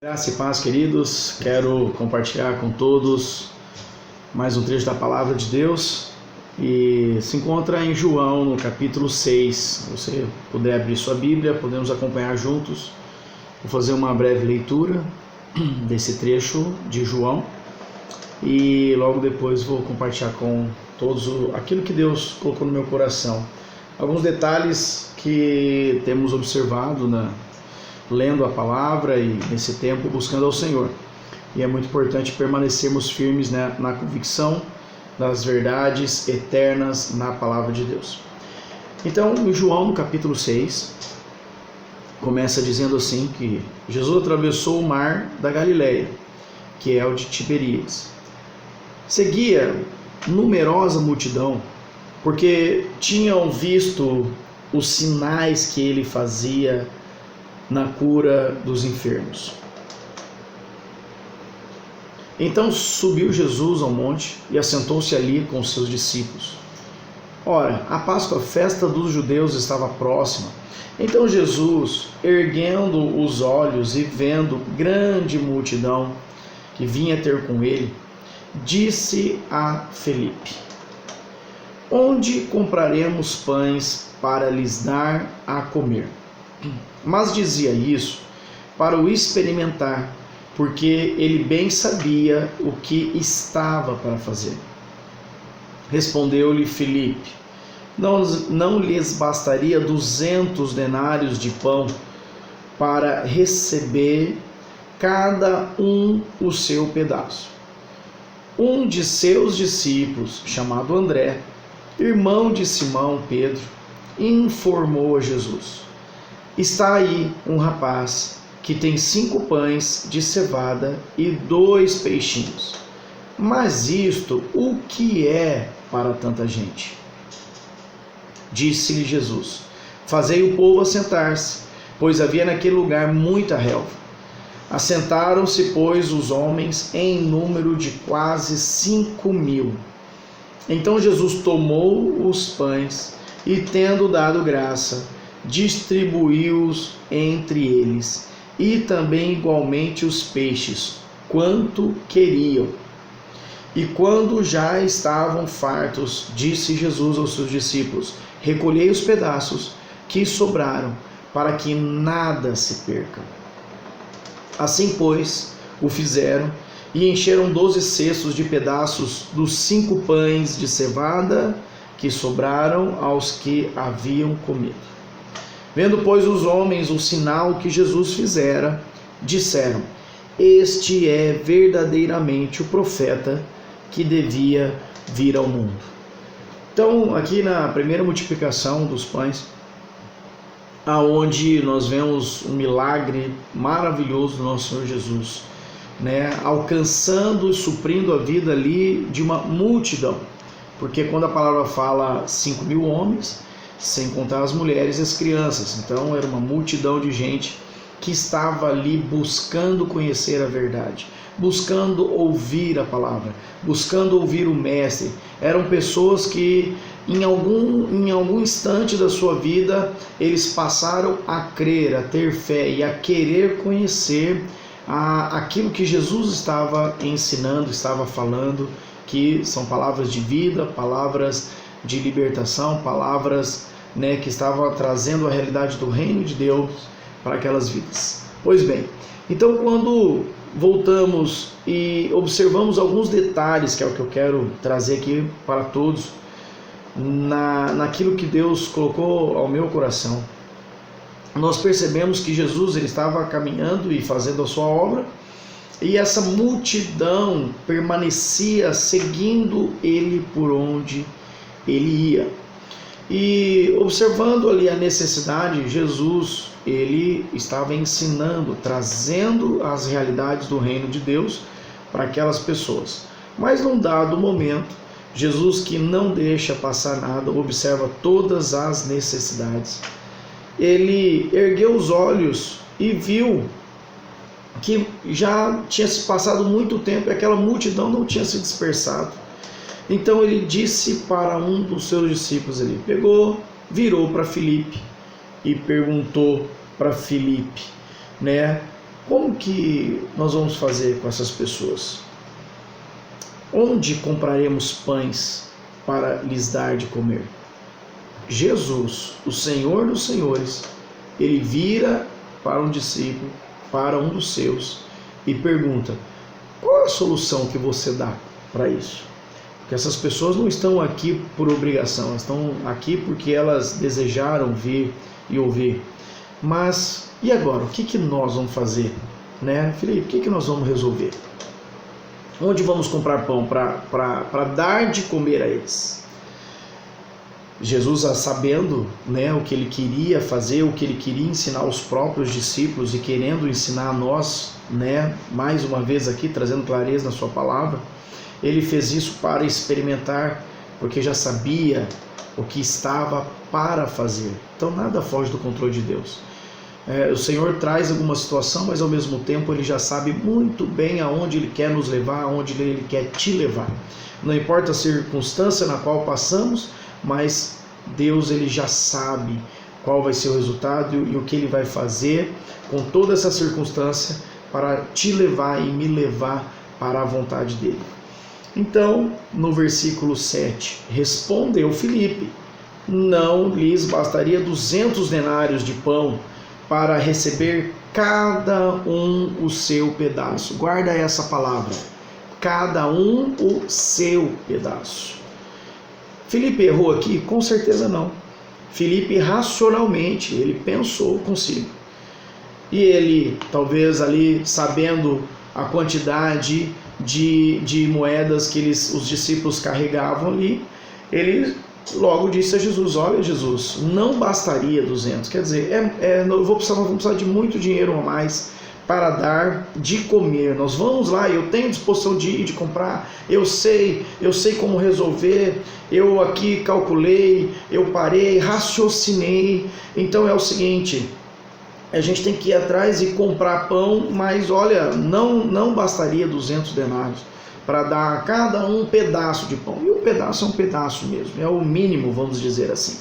Graça e paz, queridos. Quero compartilhar com todos mais um trecho da Palavra de Deus e se encontra em João, no capítulo 6. Se você puder abrir sua Bíblia, podemos acompanhar juntos. Vou fazer uma breve leitura desse trecho de João e logo depois vou compartilhar com todos aquilo que Deus colocou no meu coração. Alguns detalhes que temos observado lendo a palavra e nesse tempo buscando ao Senhor. E é muito importante permanecermos firmes na convicção das verdades eternas na palavra de Deus. Então, em João, no capítulo 6, começa dizendo assim que Jesus atravessou o mar da Galileia, que é o de Tiberíades. Seguia numerosa multidão, porque tinham visto os sinais que ele fazia na cura dos enfermos. Então subiu Jesus ao monte e assentou-se ali com seus discípulos. Ora, a Páscoa, a festa dos judeus, estava próxima. Então Jesus, erguendo os olhos e vendo grande multidão que vinha ter com ele, disse a Filipe: onde compraremos pães para lhes dar a comer? Mas dizia isso para o experimentar, porque ele bem sabia o que estava para fazer. Respondeu-lhe Filipe: não lhes bastaria 200 denários de pão para receber cada um o seu pedaço? Um de seus discípulos, chamado André, irmão de Simão Pedro, informou a Jesus: está aí um rapaz que tem 5 pães de cevada e 2 peixinhos. Mas isto o que é para tanta gente? Disse-lhe Jesus: fazei o povo assentar-se, pois havia naquele lugar muita relva. Assentaram-se, pois, os homens em número de quase 5.000. Então Jesus tomou os pães e, tendo dado graça, distribuiu-os entre eles, e também igualmente os peixes, quanto queriam. E quando já estavam fartos, disse Jesus aos seus discípulos: recolhei os pedaços que sobraram, para que nada se perca. Assim, pois, o fizeram, e encheram 12 cestos de pedaços dos 5 pães de cevada que sobraram aos que haviam comido. Vendo, pois, os homens o sinal que Jesus fizera, disseram: este é verdadeiramente o profeta que devia vir ao mundo. Então, aqui na primeira multiplicação dos pães, aonde nós vemos um milagre maravilhoso do nosso Senhor Jesus, alcançando e suprindo a vida ali de uma multidão. Porque quando a palavra fala 5.000 homens, sem contar as mulheres e as crianças, então era uma multidão de gente que estava ali buscando conhecer a verdade, buscando ouvir a palavra, buscando ouvir o mestre. Eram pessoas que em algum instante da sua vida eles passaram a crer, a ter fé e a querer conhecer aquilo que Jesus estava ensinando, estava falando, que são palavras de vida, palavras de libertação, palavras que estavam trazendo a realidade do reino de Deus para aquelas vidas. Pois bem, então quando voltamos e observamos alguns detalhes, que é o que eu quero trazer aqui para todos, naquilo que Deus colocou ao meu coração, nós percebemos que Jesus ele estava caminhando e fazendo a sua obra, e essa multidão permanecia seguindo ele por onde ele ia. E observando ali a necessidade, Jesus ele estava ensinando, trazendo as realidades do reino de Deus para aquelas pessoas. Mas num dado momento, Jesus, que não deixa passar nada, observa todas as necessidades. Ele ergueu os olhos e viu que já tinha se passado muito tempo e aquela multidão não tinha se dispersado. Então ele disse para um dos seus discípulos, ele virou para Filipe e perguntou para Filipe, como que nós vamos fazer com essas pessoas? Onde compraremos pães para lhes dar de comer? Jesus, o Senhor dos Senhores, ele vira para um discípulo, para um dos seus, e pergunta: qual é a solução que você dá para isso? Porque essas pessoas não estão aqui por obrigação, elas estão aqui porque elas desejaram vir e ouvir. Mas e agora? O que nós vamos fazer? Né? Felipe, o que nós vamos resolver? Onde vamos comprar pão para dar de comer a eles? Jesus, sabendo, né, o que ele queria fazer, o que ele queria ensinar aos próprios discípulos e querendo ensinar a nós, né, mais uma vez aqui, trazendo clareza na sua palavra, ele fez isso para experimentar, porque já sabia o que estava para fazer. Então nada foge do controle de Deus. O Senhor traz alguma situação, mas ao mesmo tempo ele já sabe muito bem aonde ele quer nos levar, aonde ele quer te levar. Não importa a circunstância na qual passamos, mas Deus ele já sabe qual vai ser o resultado e o que ele vai fazer com toda essa circunstância para te levar e me levar para a vontade dele. Então, no versículo 7, respondeu Filipe: não lhes bastaria 200 denários de pão para receber cada um o seu pedaço. Guarda essa palavra, cada um o seu pedaço. Filipe errou aqui? Com certeza não. Filipe racionalmente, ele pensou consigo. E ele, talvez ali, sabendo a quantidade de moedas que os discípulos carregavam ali, ele logo disse a Jesus: olha, Jesus, não bastaria 200. Quer dizer, nós vamos precisar de muito dinheiro a mais para dar de comer. Nós vamos lá, eu tenho disposição de ir, de comprar, eu sei como resolver, eu aqui calculei, eu parei, raciocinei. Então é o seguinte, a gente tem que ir atrás e comprar pão, mas olha, não bastaria 200 denários para dar a cada um pedaço de pão. E um pedaço é um pedaço mesmo, é o mínimo, vamos dizer assim.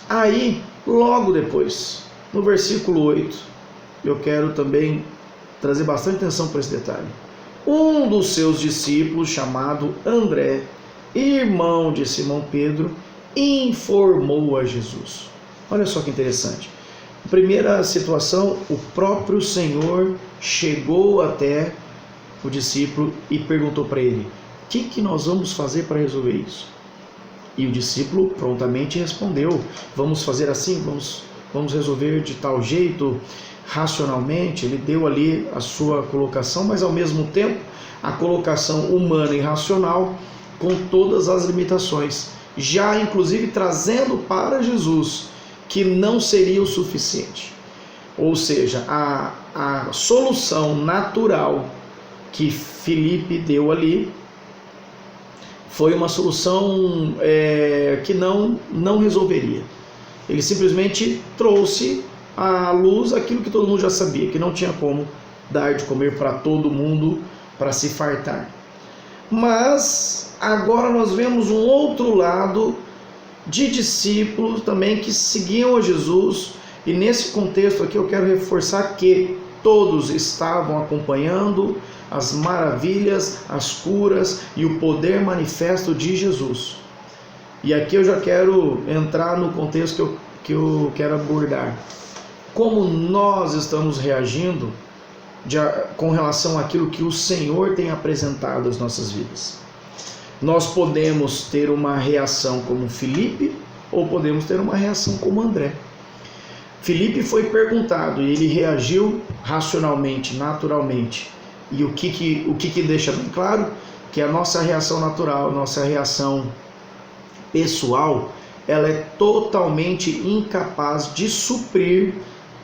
Aí, logo depois, no versículo 8, eu quero também trazer bastante atenção para esse detalhe. Um dos seus discípulos, chamado André, irmão de Simão Pedro, informou a Jesus. Olha só que interessante. Primeira situação, o próprio Senhor chegou até o discípulo e perguntou para ele: o que nós vamos fazer para resolver isso? E o discípulo prontamente respondeu: vamos fazer assim, vamos resolver de tal jeito, racionalmente. Ele deu ali a sua colocação, mas ao mesmo tempo a colocação humana e racional, com todas as limitações, já inclusive trazendo para Jesus que não seria o suficiente. Ou seja, a solução natural que Filipe deu ali foi uma solução que não resolveria. Ele simplesmente trouxe à luz aquilo que todo mundo já sabia, que não tinha como dar de comer para todo mundo, para se fartar. Mas agora nós vemos um outro lado de discípulos também que seguiam a Jesus, e nesse contexto aqui eu quero reforçar que todos estavam acompanhando as maravilhas, as curas e o poder manifesto de Jesus. E aqui eu já quero entrar no contexto que eu quero abordar. Como nós estamos reagindo com relação àquilo que o Senhor tem apresentado às nossas vidas? Nós podemos ter uma reação como Filipe ou podemos ter uma reação como André. Filipe foi perguntado e ele reagiu racionalmente, naturalmente. E o que deixa bem claro? Que a nossa reação natural, a nossa reação pessoal, ela é totalmente incapaz de suprir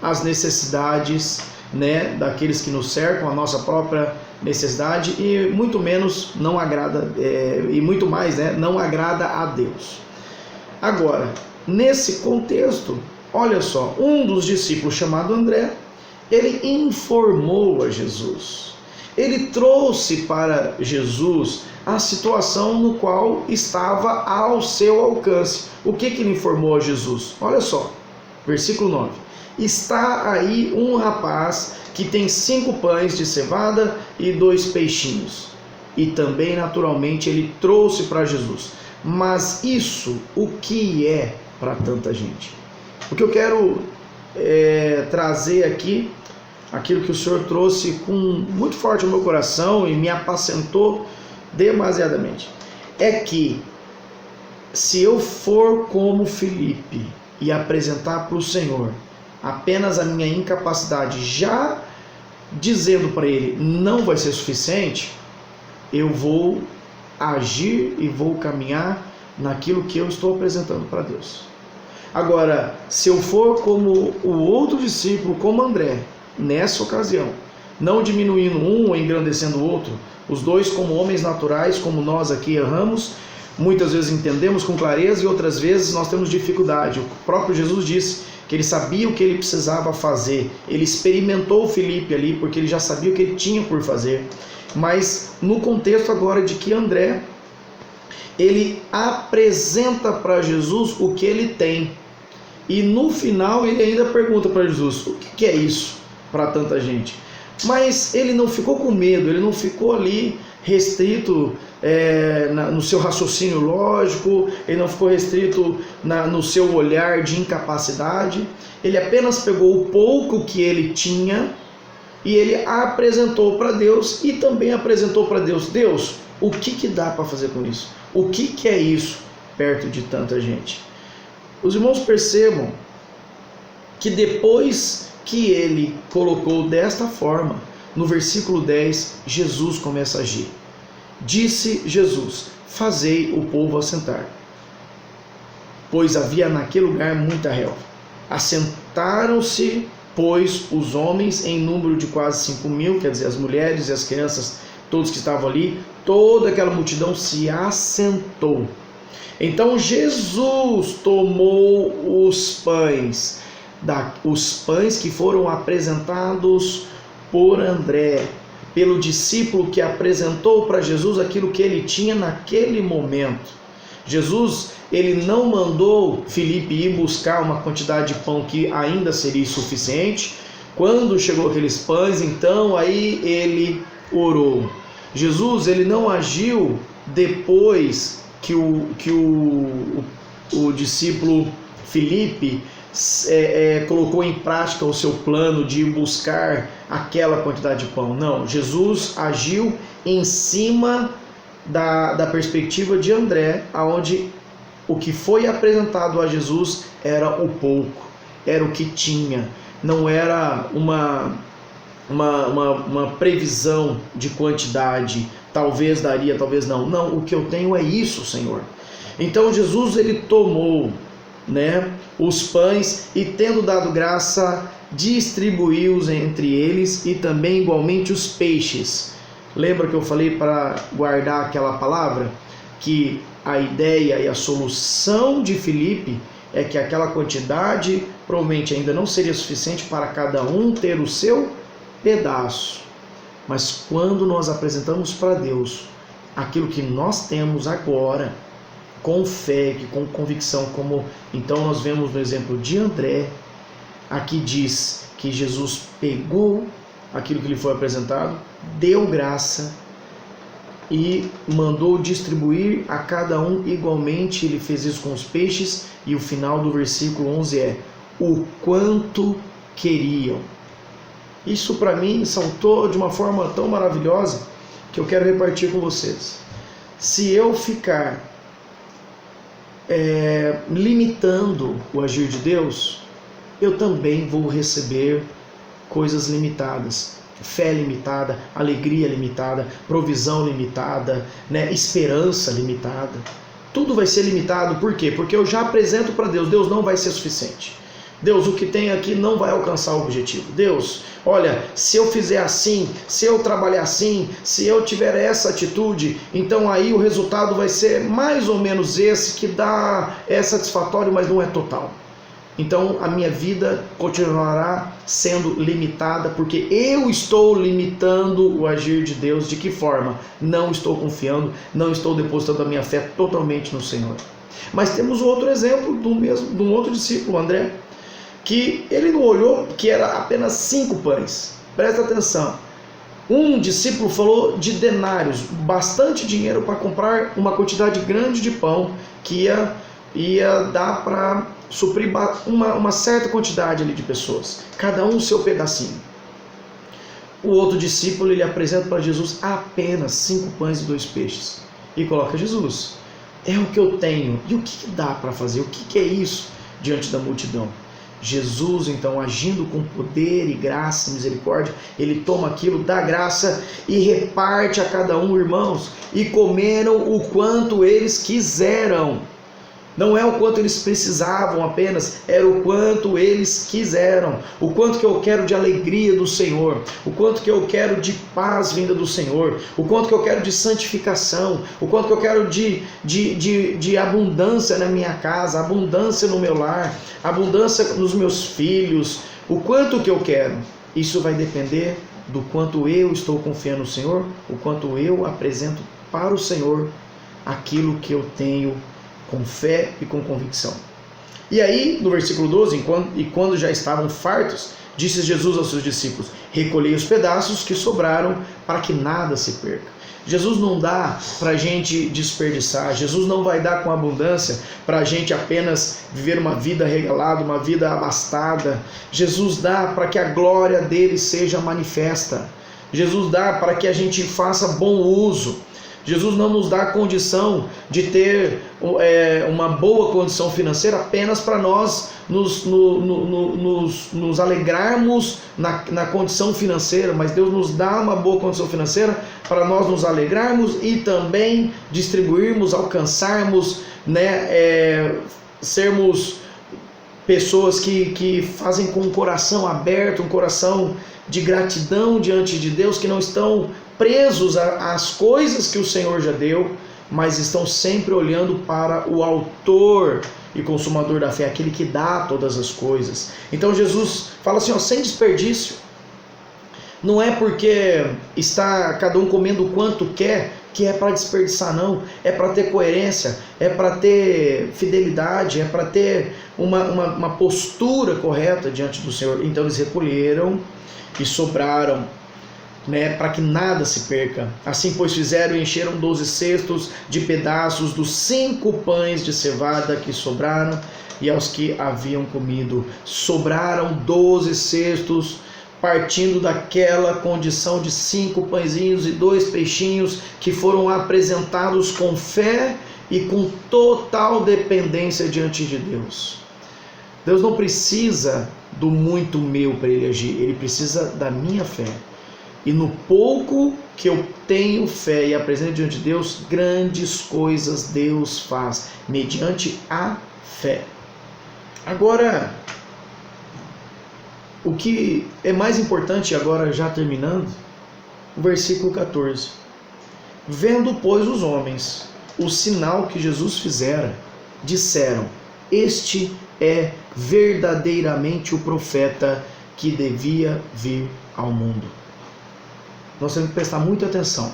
as necessidades, né, daqueles que nos cercam, a nossa própria necessidade, e muito menos não agrada, e muito mais, né, não agrada a Deus. Agora, nesse contexto, olha só, um dos discípulos, chamado André, ele informou a Jesus. Ele trouxe para Jesus a situação no qual estava ao seu alcance. O que ele informou a Jesus? Olha só, Versículo 9. Está aí um rapaz que tem 5 pães de cevada e 2 peixinhos. E também, naturalmente, ele trouxe para Jesus. Mas isso, o que é para tanta gente? O que eu quero trazer aqui, aquilo que o Senhor trouxe com muito forte no meu coração e me apacentou demasiadamente, é que se eu for como Filipe e apresentar para o Senhor apenas a minha incapacidade, já dizendo para ele não vai ser suficiente, eu vou agir e vou caminhar naquilo que eu estou apresentando para Deus. Agora, se eu for como o outro discípulo, como André, nessa ocasião, não diminuindo um ou engrandecendo o outro, os dois como homens naturais, como nós aqui erramos, muitas vezes entendemos com clareza e outras vezes nós temos dificuldade. O próprio Jesus disse que ele sabia o que ele precisava fazer, ele experimentou o Filipe ali, porque ele já sabia o que ele tinha por fazer, mas no contexto agora de que André, ele apresenta para Jesus o que ele tem, e no final ele ainda pergunta para Jesus, o que é isso para tanta gente? Mas ele não ficou com medo, ele não ficou ali restrito no seu raciocínio lógico, ele não ficou restrito no seu olhar de incapacidade, ele apenas pegou o pouco que ele tinha e ele apresentou para Deus e também apresentou para Deus, Deus, o que dá para fazer com isso? O que é isso perto de tanta gente? Os irmãos percebam que depois que ele colocou desta forma, no versículo 10, Jesus começa a agir. Disse Jesus, fazei o povo assentar, pois havia naquele lugar muita relva. Assentaram-se, pois, os homens em número de quase 5.000, quer dizer, as mulheres e as crianças, todos que estavam ali, toda aquela multidão se assentou. Então Jesus tomou os pães que foram apresentados por André, pelo discípulo que apresentou para Jesus aquilo que ele tinha naquele momento. Jesus, ele não mandou Filipe ir buscar uma quantidade de pão que ainda seria suficiente. Quando chegou aqueles pães, então aí ele orou. Jesus, ele não agiu depois que o discípulo Filipe colocou em prática o seu plano de ir buscar aquela quantidade de pão. Não, Jesus agiu em cima da perspectiva de André, onde o que foi apresentado a Jesus era o pouco, era o que tinha, não era uma previsão de quantidade, talvez daria, talvez não. Não, o que eu tenho é isso, Senhor. Então Jesus, ele tomou, os pães e, tendo dado graça, distribuiu-os entre eles, e também igualmente os peixes. Lembra que eu falei para guardar aquela palavra? Que a ideia e a solução de Filipe é que aquela quantidade provavelmente ainda não seria suficiente para cada um ter o seu pedaço. Mas quando nós apresentamos para Deus aquilo que nós temos agora, com fé, com convicção, como então nós vemos no exemplo de André, aqui diz que Jesus pegou aquilo que lhe foi apresentado, deu graça e mandou distribuir a cada um igualmente. Ele fez isso com os peixes, e o final do versículo 11 é o quanto queriam. Isso para mim saltou de uma forma tão maravilhosa que eu quero repartir com vocês. Se eu ficar limitando o agir de Deus, eu também vou receber coisas limitadas, fé limitada, alegria limitada, provisão limitada, esperança limitada. Tudo vai ser limitado. Por quê? Porque eu já apresento para Deus, Deus não vai ser suficiente. Deus, o que tem aqui não vai alcançar o objetivo. Deus, olha, se eu fizer assim, se eu trabalhar assim, se eu tiver essa atitude, então aí o resultado vai ser mais ou menos esse, que é satisfatório, mas não é total. Então a minha vida continuará sendo limitada, porque eu estou limitando o agir de Deus. De que forma? Não estou confiando, não estou depositando a minha fé totalmente no Senhor. Mas temos outro exemplo de um outro discípulo, André, que ele não olhou que era apenas 5 pães. Presta atenção. Um discípulo falou de denários, bastante dinheiro para comprar uma quantidade grande de pão que ia dar para suprir uma certa quantidade ali de pessoas, cada um o seu pedacinho. O outro discípulo, ele apresenta para Jesus apenas 5 pães e 2 peixes e coloca Jesus. É o que eu tenho. E o que dá para fazer? O que é isso diante da multidão? Jesus, então, agindo com poder e graça e misericórdia, ele toma aquilo, dá graça e reparte a cada um, irmãos, e comeram o quanto eles quiseram. Não é o quanto eles precisavam apenas, era o quanto eles quiseram. O quanto que eu quero de alegria do Senhor, o quanto que eu quero de paz vinda do Senhor, o quanto que eu quero de santificação, o quanto que eu quero de abundância na minha casa, abundância no meu lar, abundância nos meus filhos, o quanto que eu quero. Isso vai depender do quanto eu estou confiando no Senhor, o quanto eu apresento para o Senhor aquilo que eu tenho com fé e com convicção. E aí, no versículo 12, quando já estavam fartos, disse Jesus aos seus discípulos: recolhei os pedaços que sobraram para que nada se perca. Jesus não dá para a gente desperdiçar, Jesus não vai dar com abundância para a gente apenas viver uma vida regalada, uma vida abastada. Jesus dá para que a glória dele seja manifesta. Jesus dá para que a gente faça bom uso. Jesus não nos dá a condição de ter uma boa condição financeira apenas para nós nos alegrarmos na condição financeira, mas Deus nos dá uma boa condição financeira para nós nos alegrarmos e também distribuirmos, alcançarmos, sermos pessoas que fazem com o coração aberto, um coração de gratidão diante de Deus, que não estão presos às coisas que o Senhor já deu, mas estão sempre olhando para o autor e consumador da fé, aquele que dá todas as coisas. Então Jesus fala assim, sem desperdício. Não é porque está cada um comendo o quanto quer que é para desperdiçar, não. É para ter coerência, é para ter fidelidade, é para ter uma postura correta diante do Senhor. Então eles recolheram e sobraram, para que nada se perca. Assim, pois, fizeram e encheram 12 cestos de pedaços dos 5 pães de cevada que sobraram, e aos que haviam comido. Sobraram 12 cestos, partindo daquela condição de 5 pãezinhos e 2 peixinhos que foram apresentados com fé e com total dependência diante de Deus. Deus não precisa do muito meu para ele agir, ele precisa da minha fé. E no pouco que eu tenho fé e apresento diante de Deus, grandes coisas Deus faz, mediante a fé. Agora, o que é mais importante, agora já terminando, o versículo 14. Vendo, pois, os homens o sinal que Jesus fizera, disseram: este é verdadeiramente o profeta que devia vir ao mundo. Nós temos que prestar muita atenção,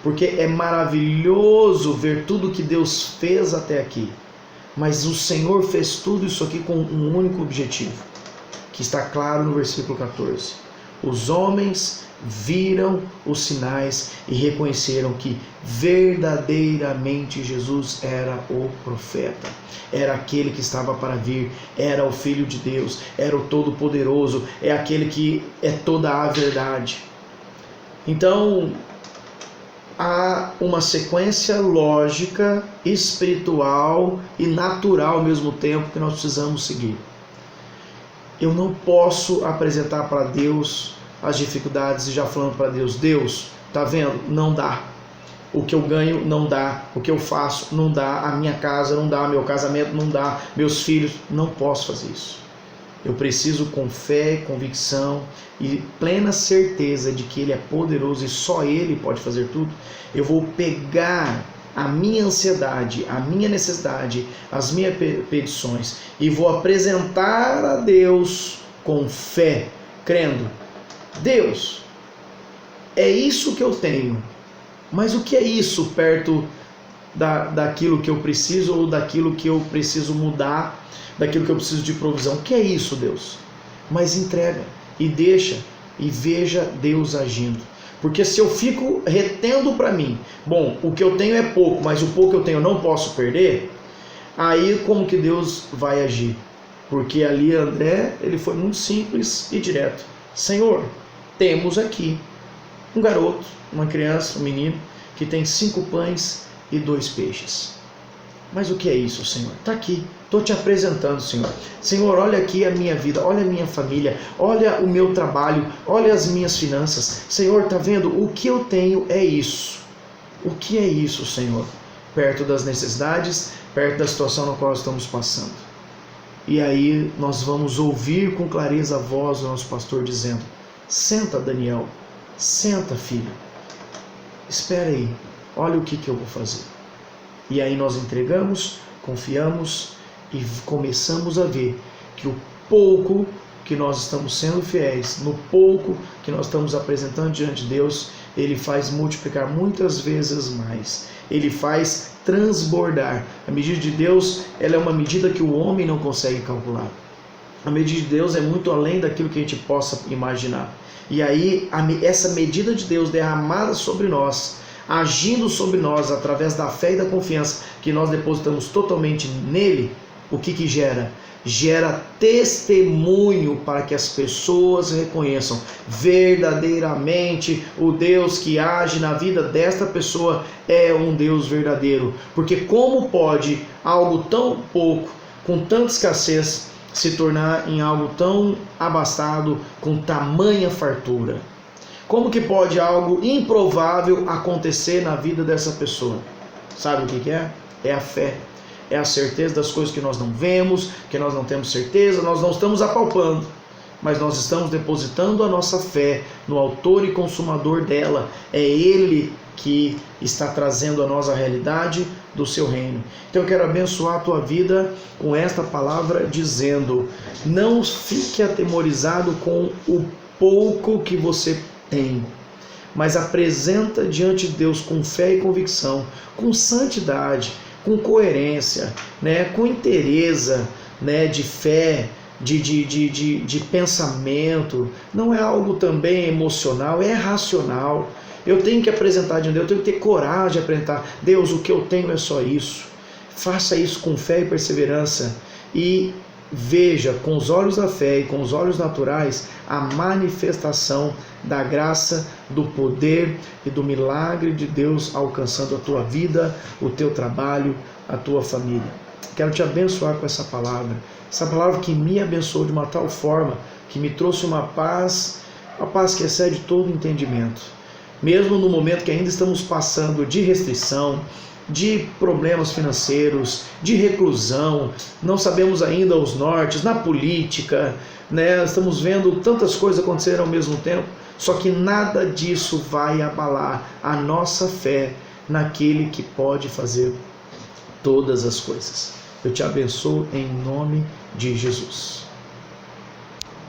porque é maravilhoso ver tudo que Deus fez até aqui, mas o Senhor fez tudo isso aqui com um único objetivo, que está claro no versículo 14. Os homens viram os sinais e reconheceram que verdadeiramente Jesus era o profeta, era aquele que estava para vir, era o Filho de Deus, era o Todo-Poderoso, é aquele que é toda a verdade. Então, há uma sequência lógica, espiritual e natural ao mesmo tempo que nós precisamos seguir. Eu não posso apresentar para Deus as dificuldades e já falando para Deus: Deus, tá vendo? Não dá. O que eu ganho não dá, o que eu faço não dá, a minha casa não dá, meu casamento não dá, meus filhos, não posso fazer isso. Eu preciso com fé, convicção e plena certeza de que Ele é poderoso e só Ele pode fazer tudo. Eu vou pegar a minha ansiedade, a minha necessidade, as minhas petições e vou apresentar a Deus com fé, crendo: Deus, é isso que eu tenho, mas o que é isso perto daquilo que eu preciso ou daquilo que eu preciso mudar, daquilo que eu preciso de provisão. O que é isso, Deus? Mas entrega e deixa e veja Deus agindo. Porque se eu fico retendo para mim, bom, o que eu tenho é pouco, mas o pouco que eu tenho eu não posso perder, aí como que Deus vai agir? Porque ali André, ele foi muito simples e direto. Senhor, temos aqui um garoto, uma criança, um menino, que tem 5 pães e 2 peixes. Mas o que é isso, Senhor? Está aqui, estou te apresentando, Senhor. Senhor, olha aqui a minha vida, olha a minha família, olha o meu trabalho, olha as minhas finanças. Senhor, está vendo? O que eu tenho é isso. O que é isso, Senhor? Perto das necessidades, perto da situação na qual estamos passando. E aí nós vamos ouvir com clareza a voz do nosso pastor dizendo: senta, Daniel, senta, filho, espera aí, olha o que eu vou fazer. E aí nós entregamos, confiamos e começamos a ver que o pouco que nós estamos sendo fiéis, no pouco que nós estamos apresentando diante de Deus, Ele faz multiplicar muitas vezes mais. Ele faz transbordar. A medida de Deus, ela é uma medida que o homem não consegue calcular. A medida de Deus é muito além daquilo que a gente possa imaginar. E aí, essa medida de Deus derramada sobre nós, agindo sobre nós através da fé e da confiança que nós depositamos totalmente nele, o que gera? Gera testemunho para que as pessoas reconheçam verdadeiramente o Deus que age na vida desta pessoa é um Deus verdadeiro. Porque como pode algo tão pouco, com tanta escassez, se tornar em algo tão abastado, com tamanha fartura? Como que pode algo improvável acontecer na vida dessa pessoa? Sabe o que é? É a fé. É a certeza das coisas que nós não vemos, que nós não temos certeza, nós não estamos apalpando, mas nós estamos depositando a nossa fé no autor e consumador dela. É Ele que está trazendo a nós a realidade do seu reino. Então eu quero abençoar a tua vida com esta palavra dizendo: não fique atemorizado com o pouco que você tem, mas apresenta diante de Deus com fé e convicção, com santidade, com coerência, né, com inteireza, né, de fé, de pensamento. Não é algo também emocional, é racional. Eu tenho que apresentar diante de Deus, eu tenho que ter coragem de apresentar: Deus, o que eu tenho é só isso. Faça isso com fé e perseverança e veja com os olhos da fé e com os olhos naturais a manifestação da graça, do poder e do milagre de Deus alcançando a tua vida, o teu trabalho, a tua família. Quero te abençoar com essa palavra que me abençoou de uma tal forma que me trouxe uma paz que excede todo entendimento. Mesmo no momento que ainda estamos passando de restrição, de problemas financeiros, de reclusão, não sabemos ainda os nortes, na política, né? Estamos vendo tantas coisas acontecerem ao mesmo tempo, só que nada disso vai abalar a nossa fé naquele que pode fazer todas as coisas. Eu te abençoo em nome de Jesus.